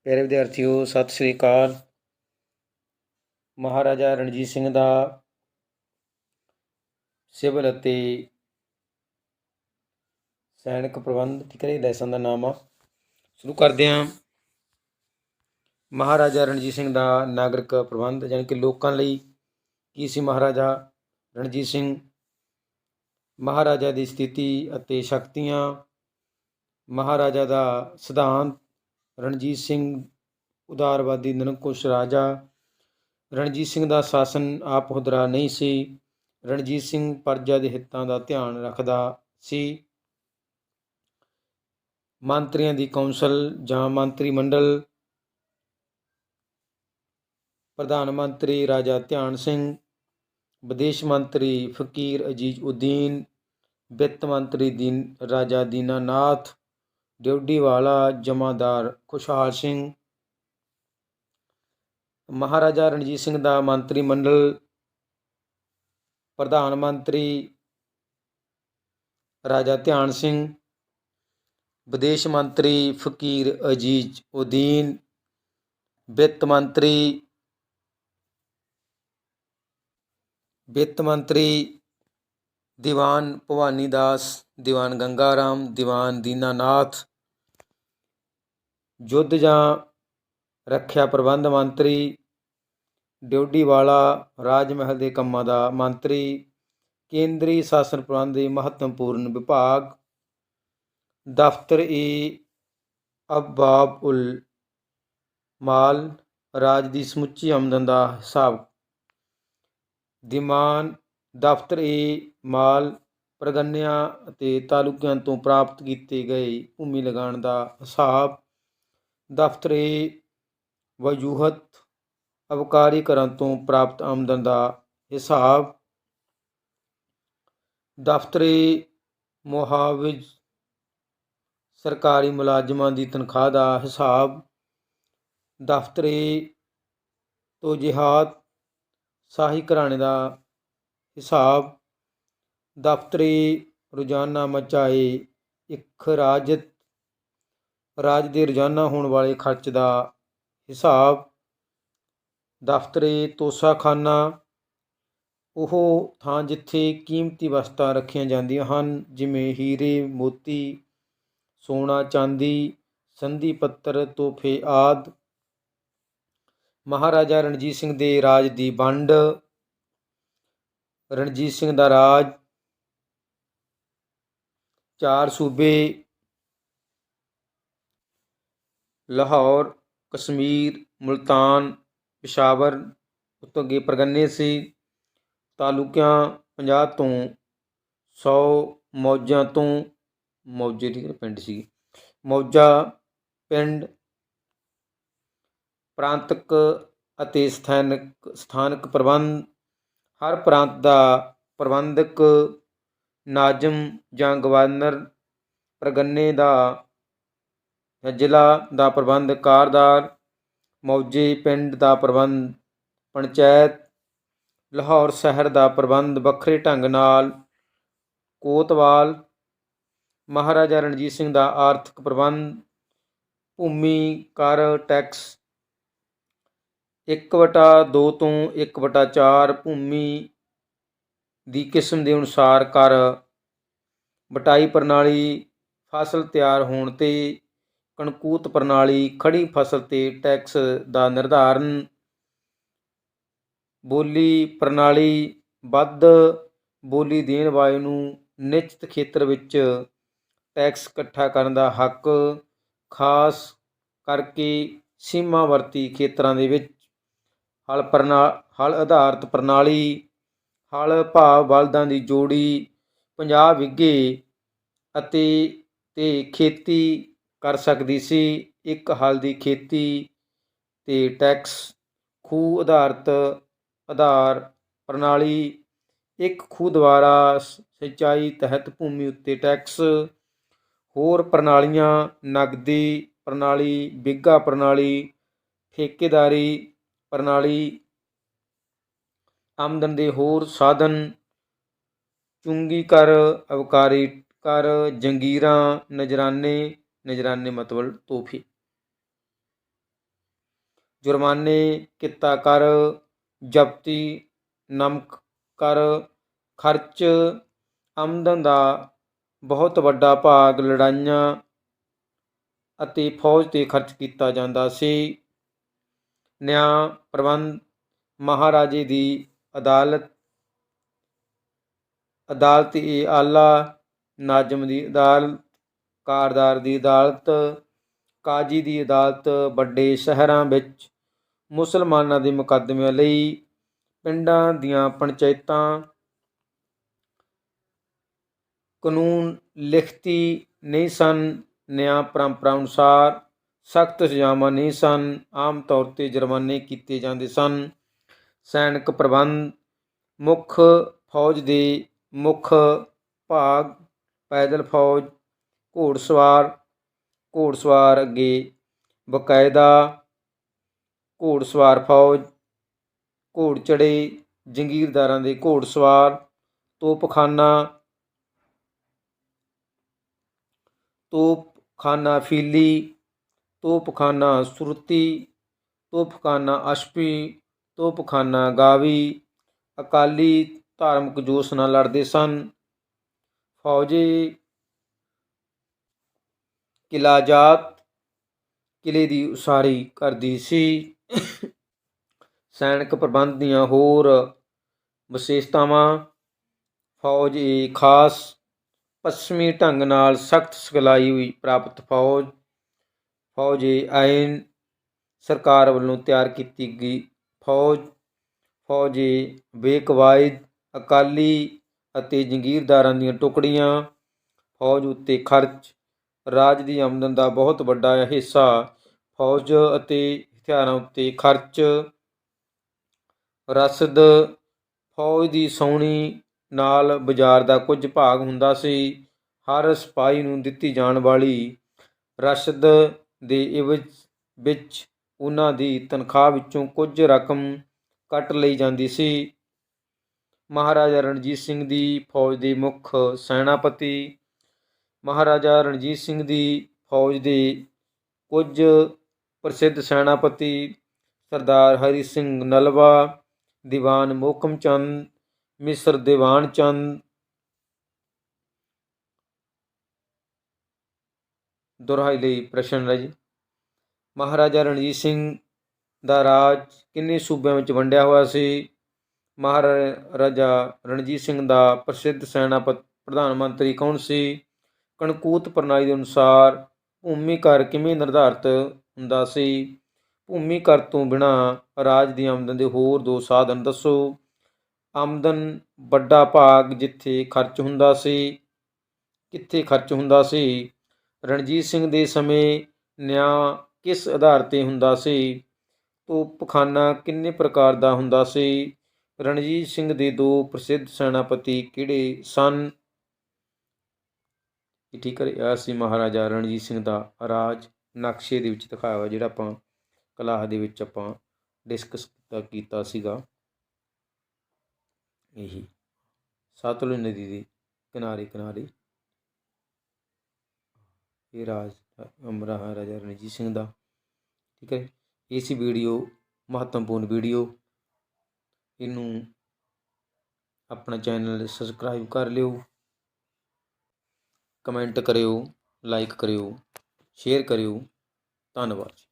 ਪਿਆਰੇ ਵਿਦਿਆਰਥੀਓ, ਸਤਿ ਸ੍ਰੀ ਅਕਾਲ। ਮਹਾਰਾਜਾ ਰਣਜੀਤ ਸਿੰਘ ਦਾ ਸਿਵਲ ਅਤੇ ਸੈਨਿਕ ਪ੍ਰਬੰਧ, ਠੀਕ ਹੈ, ਲੈਸਨ ਦਾ ਨਾਮ ਆ। ਸ਼ੁਰੂ ਕਰਦੇ ਹਾਂ। ਮਹਾਰਾਜਾ ਰਣਜੀਤ ਸਿੰਘ ਦਾ ਨਾਗਰਿਕ ਪ੍ਰਬੰਧ, ਯਾਨੀ ਕਿ ਲੋਕਾਂ ਲਈ ਕੀ ਸੀ ਮਹਾਰਾਜਾ ਰਣਜੀਤ ਸਿੰਘ। ਮਹਾਰਾਜਾ ਦੀ ਸਥਿਤੀ ਅਤੇ ਸ਼ਕਤੀਆਂ, ਮਹਾਰਾਜਾ ਦਾ ਸਿਧਾਂਤ। ਰਣਜੀਤ ਸਿੰਘ ਉਦਾਰਵਾਦੀ ਨਿਰੰਕੁਸ਼ ਰਾਜਾ। ਰਣਜੀਤ ਸਿੰਘ ਦਾ ਸ਼ਾਸਨ ਆਪ ਹੁਦਰਾ ਨਹੀਂ ਸੀ। ਰਣਜੀਤ ਸਿੰਘ ਪ੍ਰਜਾ ਦੇ ਹਿੱਤਾਂ ਦਾ ਧਿਆਨ ਰੱਖਦਾ ਸੀ। ਮੰਤਰੀਆਂ ਦੀ ਕੌਂਸਲ ਜਾਂ ਮੰਤਰੀ ਮੰਡਲ। ਪ੍ਰਧਾਨ ਮੰਤਰੀ ਰਾਜਾ ਧਿਆਨ ਸਿੰਘ, ਵਿਦੇਸ਼ ਮੰਤਰੀ ਫਕੀਰ ਅਜੀਜ਼ ਉਦੀਨ, ਵਿੱਤ ਮੰਤਰੀ ਰਾਜਾ ਦੀਨਾਨਾਥ, ਡਿਊਟੀ ਵਾਲਾ ਜਮਾਦਾਰ ਖੁਸ਼ਹਾਲ ਸਿੰਘ। ਮਹਾਰਾਜਾ ਰਣਜੀਤ ਸਿੰਘ ਦਾ ਮੰਤਰੀ ਮੰਡਲ: ਪ੍ਰਧਾਨ ਮੰਤਰੀ ਰਾਜਾ ਧਿਆਨ ਸਿੰਘ, ਵਿਦੇਸ਼ ਮੰਤਰੀ ਫਕੀਰ ਅਜੀਜ਼ ਉਦੀਨ, ਵਿੱਤ ਮੰਤਰੀ ਦੀਵਾਨ ਭਵਾਨੀ ਦਾਸ, ਦੀਵਾਨ ਗੰਗਾ ਰਾਮ, ਦੀਵਾਨ ਦੀਨਾਨਾਥ। ਯੁੱਧ ਜਾਂ ਰੱਖਿਆ ਪ੍ਰਬੰਧ ਮੰਤਰੀ, ਡਿਊਟੀ ਵਾਲਾ ਰਾਜ ਮਹਿਲ ਦੇ ਕੰਮਾਂ ਦਾ ਮੰਤਰੀ, ਕੇਂਦਰੀ ਸ਼ਾਸਨ ਪ੍ਰਬੰਧ ਦੇ ਮਹੱਤਵਪੂਰਨ ਵਿਭਾਗ। ਦਫ਼ਤਰ-ਏ ਅਬਵਾਬ ਉਲ ਮਾਲ, ਰਾਜ ਦੀ ਸਮੁੱਚੀ ਆਮਦਨ ਦਾ ਹਿਸਾਬ। ਦੀਵਾਨ ਦਫ਼ਤਰ-ਏ ਮਾਲ, ਪ੍ਰਗਨਿਆਂ ਅਤੇ ਤਾਲੁਕਿਆਂ ਤੋਂ ਪ੍ਰਾਪਤ ਕੀਤੇ ਗਏ ਭੂਮੀ ਲਗਾਨ ਦਾ ਹਿਸਾਬ। ਦਫ਼ਤਰ-ਏ ਵਜੂਹਤ, ਅਬਕਾਰੀ ਕਰਾਂ ਤੋਂ ਪ੍ਰਾਪਤ ਆਮਦਨ ਦਾ ਹਿਸਾਬ। ਦਫ਼ਤਰ-ਏ ਮੁਹਾਵਿਜ਼, ਸਰਕਾਰੀ ਮੁਲਾਜ਼ਮਾਂ ਦੀ ਤਨਖਾਹ ਦਾ ਹਿਸਾਬ। ਦਫ਼ਤਰ-ਏ ਤੋਜੀਹਾਤ, ਸ਼ਾਹੀ ਘਰਾਣੇ ਦਾ ਹਿਸਾਬ। ਦਫ਼ਤਰ-ਏ ਰੋਜ਼ਾਨਾ ਮਚਾਏ ਇਖਰਾਜਤ, ਰਾਜ ਦੇ ਰੋਜ਼ਾਨਾ ਹੋਣ ਵਾਲੇ ਖਰਚ ਦਾ ਹਿਸਾਬ। ਦਫ਼ਤਰ-ਏ ਤੋਸ਼ਾਖਾਨਾ, ਉਹ ਥਾਂ ਜਿੱਥੇ ਕੀਮਤੀ ਵਸਤਾਂ ਰੱਖੀਆਂ ਜਾਂਦੀਆਂ ਹਨ, ਜਿਵੇਂ ਹੀਰੇ ਮੋਤੀ, ਸੋਨਾ ਚਾਂਦੀ, ਸੰਧੀ ਪੱਤਰ, ਤੋਹਫੇ ਆਦਿ। ਮਹਾਰਾਜਾ ਰਣਜੀਤ ਸਿੰਘ ਦੇ ਰਾਜ ਦੀ ਵੰਡ। ਰਣਜੀਤ ਸਿੰਘ ਦਾ ਰਾਜ 4 ਸੂਬੇ ਲਾਹੌਰ, ਕਸ਼ਮੀਰ, ਮੁਲਤਾਨ, ਪਿਸ਼ਾਵਰ ਉੱਤੋਂ ਅੱਗੇ ਪਰਗਨੇ ਸੀ। ਤਾਲੁਕਿਆਂ 50 ਤੋਂ 100, ਮੌਜਾਂ ਤੋਂ ਮੌਜੇ ਪਿੰਡ ਸੀ, ਮੌਜਾ ਪਿੰਡ। ਪ੍ਰਾਂਤਕ ਅਤੇ ਸਥਾਨਕ ਪ੍ਰਬੰਧ: ਹਰ ਪ੍ਰਾਂਤ ਦਾ ਪ੍ਰਬੰਧਕ ਨਾਜ਼ਮ ਜਾਂ ਗਵਰਨਰ, ਪਰਗਨੇ ਦਾ ਜਾਂ ਜ਼ਿਲ੍ਹਾ ਦਾ ਪ੍ਰਬੰਧਕ ਕਾਰਦਾਰ, ਮੌਜੇ ਪਿੰਡ ਦਾ ਪ੍ਰਬੰਧ ਪੰਚਾਇਤ, ਲਾਹੌਰ ਸ਼ਹਿਰ ਦਾ ਪ੍ਰਬੰਧ ਵੱਖਰੇ ਢੰਗ ਨਾਲ ਕੋਤਵਾਲ। ਮਹਾਰਾਜਾ ਰਣਜੀਤ ਸਿੰਘ ਦਾ ਆਰਥਿਕ ਪ੍ਰਬੰਧ: ਭੂਮੀ ਕਰ ਟੈਕਸ 1/2 ਤੋਂ 1/4, ਭੂਮੀ ਦੀ ਕਿਸਮ ਦੇ ਅਨੁਸਾਰ ਕਰ, ਬਟਾਈ ਪ੍ਰਣਾਲੀ, ਫਸਲ ਤਿਆਰ ਹੋਣ 'ਤੇ ਕਣਕੂਤ ਪ੍ਰਣਾਲੀ, ਖੜੀ ਫਸਲ 'ਤੇ ਟੈਕਸ ਦਾ ਨਿਰਧਾਰਨ, ਬੋਲੀ ਪ੍ਰਣਾਲੀ, ਵੱਧ ਬੋਲੀ ਦੇਣ ਵਾਲੇ ਨੂੰ ਨਿਸ਼ਚਿਤ ਖੇਤਰ ਵਿੱਚ ਟੈਕਸ ਇਕੱਠਾ ਕਰਨ ਦਾ ਹੱਕ, ਖਾਸ ਕਰਕੇ ਸੀਮਾਵਰਤੀ ਖੇਤਰਾਂ ਦੇ ਵਿੱਚ। ਹਲ ਆਧਾਰਿਤ ਪ੍ਰਣਾਲੀ: ਹਲ ਭਾਵ ਬਲਦਾਂ ਦੀ ਜੋੜੀ 50 ਬਿਘੇ ਤੇ ਖੇਤੀ ਕਰ ਸਕਦੀ ਸੀ। ਇੱਕ ਹਲ ਦੀ ਖੇਤੀ 'ਤੇ ਟੈਕਸ। ਖੂਹ ਆਧਾਰਿਤ ਆਧਾਰ ਪ੍ਰਣਾਲੀ: ਇੱਕ ਖੂਹ ਦੁਆਰਾ ਸਿੰਚਾਈ ਤਹਿਤ ਭੂਮੀ ਉੱਤੇ ਟੈਕਸ। ਹੋਰ ਪ੍ਰਣਾਲੀਆਂ: ਨਗਦੀ ਪ੍ਰਣਾਲੀ, ਬਿਘਾ ਪ੍ਰਣਾਲੀ, ਠੇਕੇਦਾਰੀ ਪ੍ਰਣਾਲੀ। ਆਮਦਨ ਦੇ ਹੋਰ ਸਾਧਨ: ਚੁੰਗੀ ਕਰ, ਅਬਕਾਰੀ ਕਰ, ਜੰਗੀਰਾਂ, ਨਜ਼ਰਾਨੇ ਮਤਲਬ ਤੋਹਫੇ। जुर्माने किता कर, जब्ती नमक कर, खर्च आमदन का बहुत वड्डा भाग लड़ाइयाँ ਅਤੇ ਫੌਜ 'ਤੇ ਖਰਚ ਕੀਤਾ ਜਾਂਦਾ ਸੀ। ਨਿਆਂ ਪ੍ਰਬੰਧ ਮਹਾਰਾਜੇ ਦੀ ਅਦਾਲਤ ਇਹ ਆਲਾ, ਨਾਜ਼ਮ ਦੀ ਅਦਾਲਤ, ਕਾਰਦਾਰ ਦੀ ਅਦਾਲਤ, ਕਾਜੀ ਦੀ ਅਦਾਲਤ ਵੱਡੇ ਸ਼ਹਿਰਾਂ ਵਿੱਚ ਮੁਸਲਮਾਨਾਂ ਦੇ ਮੁਕੱਦਮਿਆਂ ਲਈ, ਪਿੰਡਾਂ ਦੀਆਂ ਪੰਚਾਇਤਾਂ ਕਾਨੂੰਨ ਲਿਖਤੀ ਨਹੀਂ ਸਨ। ਨਿਆਂ ਪਰੰਪਰਾ ਅਨੁਸਾਰ ਸਖਤ ਸਜ਼ਾਵਾਂ ਨਹੀਂ ਸਨ, ਆਮ ਤੌਰ 'ਤੇ ਜੁਰਮਾਨੇ ਕੀਤੇ ਜਾਂਦੇ ਸਨ। ਸੈਨਿਕ ਪ੍ਰਬੰਧ ਮੁੱਖ ਫੌਜ ਦੇ ਮੁੱਖ ਭਾਗ ਪੈਦਲ ਫੌਜ, ਘੋੜਸਵਾਰ ਅੱਗੇ ਬਕਾਇਦਾ ਘੋੜਸਵਾਰ ਫੌਜ, ਘੋੜਚੜ੍ਹੇ, ਜੰਗੀਰਦਾਰਾਂ ਦੇ ਘੋੜਸਵਾਰ, ਤੋਪਖਾਨਾ ਫੀਲੀ, ਤੋਪਖਾਨਾ ਸੁਰਤੀ, ਤੋਪਖਾਨਾ ਅਸ਼ਪੀ, ਤੋਪਖਾਨਾ ਗਾਵੀ। ਅਕਾਲੀ ਧਾਰਮਿਕ ਜੋਸ਼ ਨਾਲ ਲੜਦੇ ਸਨ। ਫੌਜੀ ਕਿਲਾਜਾਤ ਕਿਲੇ ਦੀ ਉਸਾਰੀ ਕਰਦੀ ਸੀ। ਸੈਨਿਕ ਪ੍ਰਬੰਧ ਦੀਆਂ ਹੋਰ ਵਿਸ਼ੇਸ਼ਤਾਵਾਂ ਫੌਜ ਇਹ ਖਾਸ ਪੱਛਮੀ ਢੰਗ ਨਾਲ ਸਖਤ ਸਿਖਲਾਈ ਪ੍ਰਾਪਤ ਫੌਜ ਇਹ ਆਇਨ ਸਰਕਾਰ ਵੱਲੋਂ ਤਿਆਰ ਕੀਤੀ ਗਈ ਫੌਜ ਇਹ ਬੇਕਵਾਇਦ ਅਕਾਲੀ ਅਤੇ ਜੰਗੀਰਦਾਰਾਂ ਦੀਆਂ ਟੁਕੜੀਆਂ। ਫੌਜ ਉੱਤੇ ਖਰਚ ਰਾਜ ਦੀ ਆਮਦਨ ਦਾ ਬਹੁਤ ਵੱਡਾ ਹਿੱਸਾ ਫੌਜ ਅਤੇ ਹਥਿਆਰਾਂ ਉੱਤੇ ਖਰਚ। ਰਸਦ ਫੌਜ ਦੀ ਛਾਉਣੀ ਨਾਲ ਬਾਜ਼ਾਰ ਦਾ ਕੁਝ ਭਾਗ ਹੁੰਦਾ ਸੀ। ਹਰ ਸਿਪਾਹੀ ਨੂੰ ਦਿੱਤੀ ਜਾਣ ਵਾਲੀ ਰਸਦ ਦੇ ਇਵਜ਼ ਵਿੱਚ ਉਹਨਾਂ ਦੀ ਤਨਖਾਹ ਵਿੱਚੋਂ ਕੁਝ ਰਕਮ ਕੱਟ ਲਈ ਜਾਂਦੀ ਸੀ। ਮਹਾਰਾਜਾ ਰਣਜੀਤ ਸਿੰਘ ਦੀ ਫੌਜ ਦੇ ਮੁੱਖ ਸੈਨਾਪਤੀ। ਮਹਾਰਾਜਾ ਰਣਜੀਤ ਸਿੰਘ ਦੀ ਫੌਜ ਦੇ ਕੁਝ ਪ੍ਰਸਿੱਧ ਸੈਨਾਪਤੀ ਸਰਦਾਰ ਹਰੀ ਸਿੰਘ ਨਲਵਾ, ਦੀਵਾਨ ਮੋਹਕਮ ਚੰਦ, ਮਿਸਰ ਦੀਵਾਨ ਚੰਦ, ਦੁਹਰਾਈ ਲਈ ਪ੍ਰਸ਼ਨ ਹੈ ਜੀ। ਮਹਾਰਾਜਾ ਰਣਜੀਤ ਸਿੰਘ ਦਾ ਰਾਜ ਕਿੰਨੇ ਸੂਬਿਆਂ ਵਿੱਚ ਵੰਡਿਆ ਹੋਇਆ ਸੀ? ਮਹਾਰਾਜਾ ਰਣਜੀਤ ਸਿੰਘ ਦਾ ਪ੍ਰਸਿੱਧ ਪ੍ਰਧਾਨ ਮੰਤਰੀ ਕੌਣ ਸੀ? ਕਣਕੂਤ ਪ੍ਰਣਾਲੀ ਦੇ ਅਨੁਸਾਰ ਭੂਮੀ ਕਰ ਕਿਵੇਂ ਨਿਰਧਾਰਿਤ ਹੁੰਦਾ ਸੀ? ਭੂਮੀ ਕਰ ਤੋਂ ਬਿਨਾਂ ਰਾਜ ਦੀ ਆਮਦਨ ਦੇ ਹੋਰ ਦੋ ਸਾਧਨ ਦੱਸੋ। ਆਮਦਨ ਵੱਡਾ ਭਾਗ ਕਿੱਥੇ ਖਰਚ ਹੁੰਦਾ ਸੀ? ਰਣਜੀਤ ਸਿੰਘ ਦੇ ਸਮੇਂ ਨਿਆਂ ਕਿਸ ਆਧਾਰ 'ਤੇ ਹੁੰਦਾ ਸੀ? ਤੋਪਖਾਨਾ ਕਿੰਨੇ ਪ੍ਰਕਾਰ ਦਾ ਹੁੰਦਾ ਸੀ? ਰਣਜੀਤ ਸਿੰਘ ਦੇ ਦੋ ਪ੍ਰਸਿੱਧ ਸੈਨਾਪਤੀ ਕਿਹੜੇ ਸਨ? ਠੀਕ ਹੈ, ਇਹ ਸੀ ਮਹਾਰਾਜਾ ਰਣਜੀਤ ਸਿੰਘ ਦਾ ਰਾਜ ਨਕਸ਼ੇ ਦੇ ਵਿੱਚ ਦਿਖਾਇਆ ਹੋਇਆ, ਜਿਹੜਾ ਆਪਾਂ ਕਲਾਸ ਦੇ ਵਿੱਚ ਆਪਾਂ ਡਿਸਕਸ ਕੀਤਾ ਸੀਗਾ। ਇਹੀ ਸਤਲੁਜ ਨਦੀ ਦੇ ਕਿਨਾਰੇ ਇਹ ਰਾਜ ਮਹਾਰਾਜਾ ਰਣਜੀਤ ਸਿੰਘ ਦਾ। ਠੀਕ ਹੈ, ਇਹ ਸੀ ਵੀਡੀਓ, ਮਹੱਤਵਪੂਰਨ ਵੀਡੀਓ। ਇਹਨੂੰ ਆਪਣਾ ਚੈਨਲ ਸਬਸਕ੍ਰਾਈਬ ਕਰ ਲਿਓ, ਕਮੈਂਟ ਕਰਿਓ, ਲਾਈਕ ਕਰਿਓ, ਸ਼ੇਅਰ ਕਰਿਓ। ਧੰਨਵਾਦ।